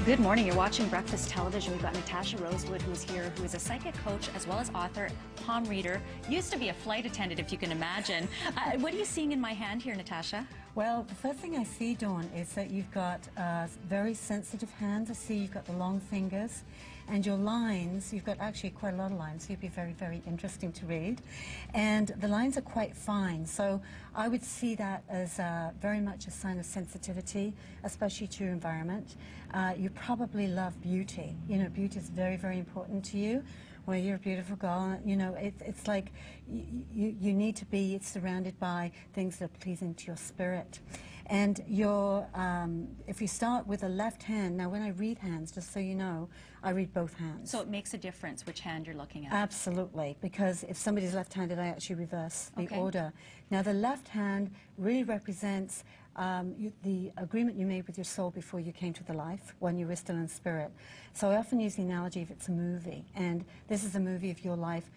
Good morning. You're watching Breakfast Television. We've got Natasha Rosewood, who's here, who is a psychic coach as well as author, palm reader, used to be a flight attendant, if you can imagine. What are you seeing in my hand here, Natasha? Well, the first thing I see, Dawn, is that you've got very sensitive hands. I see you've got the long fingers, and your lines, you've got actually quite a lot of lines, so you'd be very, very interesting to read. And the lines are quite fine, so I would see that as very much a sign of sensitivity, especially to your environment. You probably love beauty. You know, beauty is very, very important to you. Well, you're a beautiful girl. You know, it's like you need to be surrounded by things that are pleasing to your spirit. And if you start with a left hand, now when I read hands, just so you know, I read both hands. So it makes a difference which hand you're looking at? Absolutely, because if somebody's left-handed, I actually reverse the order. Now the left hand really represents the agreement you made with your soul before you came to the life, when you were still in spirit. So I often use the analogy if it's a movie, and this is a movie of your life,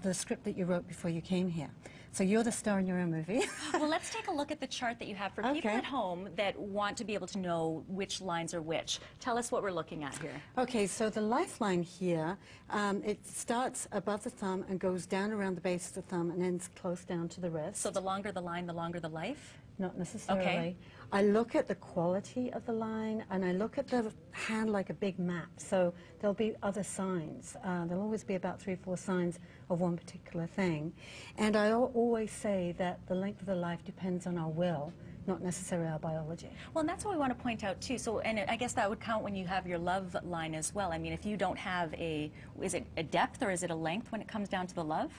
the script that you wrote before you came here. So you're the star in your own movie. Well, let's take a look at the chart that you have for people at home that want to be able to know which lines are which. Tell us what we're looking at here. Okay, so the lifeline here, it starts above the thumb and goes down around the base of the thumb and ends close down to the wrist. So the longer the line, the longer the life? Not necessarily. Okay. I look at the quality of the line, and I look at the hand like a big map. So there'll be other signs. There'll always be about 3 or 4 signs of one particular thing. And I always say that the length of the life depends on our will, not necessarily our biology. Well, and that's what we want to point out too. So, and I guess that would count when you have your love line as well. I mean, if you don't have is it a depth or is it a length when it comes down to the love?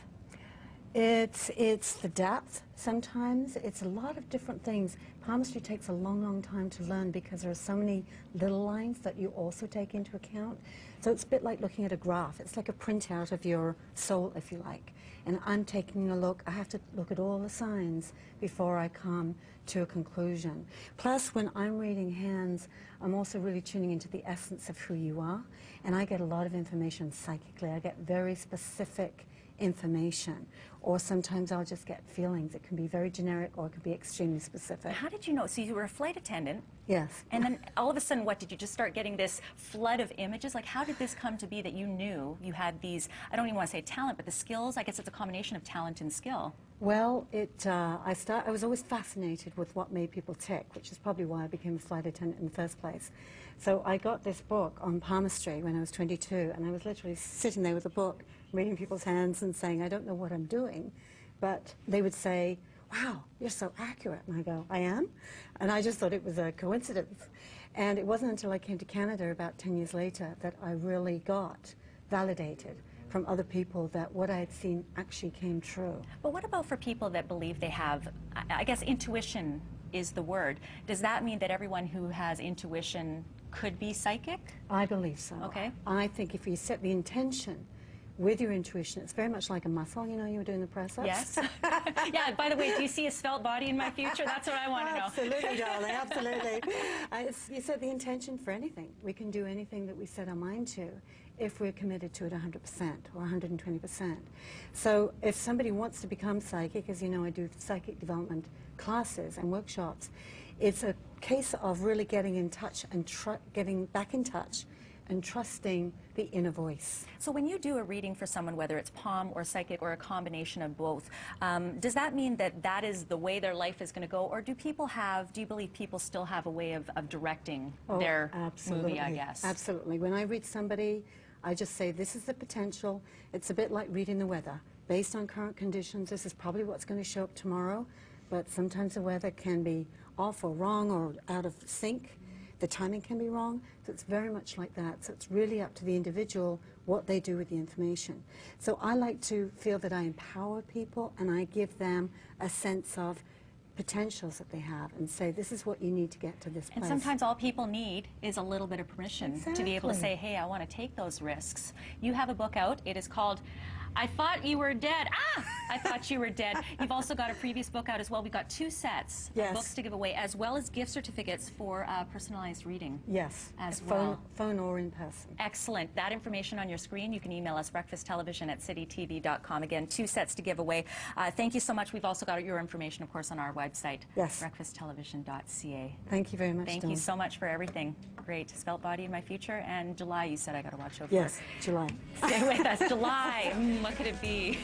It's the depth. Sometimes it's a lot of different things. Palmistry takes a long, long time to learn because there are so many little lines that you also take into account. So it's a bit like looking at a graph. It's like a printout of your soul, if you like. And I'm taking a look. I have to look at all the signs before I come to a conclusion. Plus, when I'm reading hands, I'm also really tuning into the essence of who you are. And I get a lot of information psychically. I get very specific information, or sometimes I'll just get feelings. It can be very generic or it can be extremely specific. How did you know? So you were a flight attendant? Yes. And then all of a sudden, what, did you just start getting this flood of images? Like, how did this come to be that you knew you had these, I don't even want to say talent, but the skills? I guess it's a combination of talent and skill. Well, I was always fascinated with what made people tick, which is probably why I became a flight attendant in the first place. So I got this book on palmistry when I was 22, and I was literally sitting there with a book, reading people's hands and saying, I don't know what I'm doing. But they would say, wow, you're so accurate. And I go, I am? And I just thought it was a coincidence. And it wasn't until I came to Canada about 10 years later that I really got validated from other people that what I had seen actually came true. But what about for people that believe they have, I guess intuition is the word. Does that mean that everyone who has intuition could be psychic? I believe so. Okay. I think if you set the intention with your intuition, it's very much like a muscle. You know, you were doing the press-ups? Yes. Yeah, by the way, do you see a svelte body in my future? That's what I want to know. Absolutely, darling, absolutely. You set the intention for anything. We can do anything that we set our mind to if we're committed to it 100% or 120%. So if somebody wants to become psychic, as you know, I do psychic development classes and workshops, it's a case of really getting in touch and getting back in touch and trusting the inner voice. So when you do a reading for someone, whether it's palm or psychic or a combination of both, does that mean that that is the way their life is going to go, or do you believe people still have a way of directing their movie, I guess? Absolutely. When I read somebody, I just say, this is the potential. It's a bit like reading the weather. Based on current conditions, this is probably what's going to show up tomorrow, but sometimes the weather can be off or wrong or out of sync. The timing can be wrong, so it's very much like that. So it's really up to the individual what they do with the information. So I like to feel that I empower people and I give them a sense of potentials that they have and say, this is what you need to get to this place. And sometimes all people need is a little bit of permission to be able to say, hey, I want to take those risks. You have a book out. It is called I thought you were dead. Ah! I thought you were dead. You've also got a previous book out as well. We've got 2 sets of books to give away, as well as gift certificates for personalized reading. Yes. As well. Phone or in person. Excellent. That information on your screen. You can email us breakfasttelevision@citytv.com. Again, 2 sets to give away. Thank you so much. We've also got your information, of course, on our website. Yes. breakfasttelevision.ca. Thank you very much, Thank Dawn. you so much for everything. Great. Spelt Body in My Future, and July, you said I got to watch over. Yes, July. Stay with us. July. What could it be?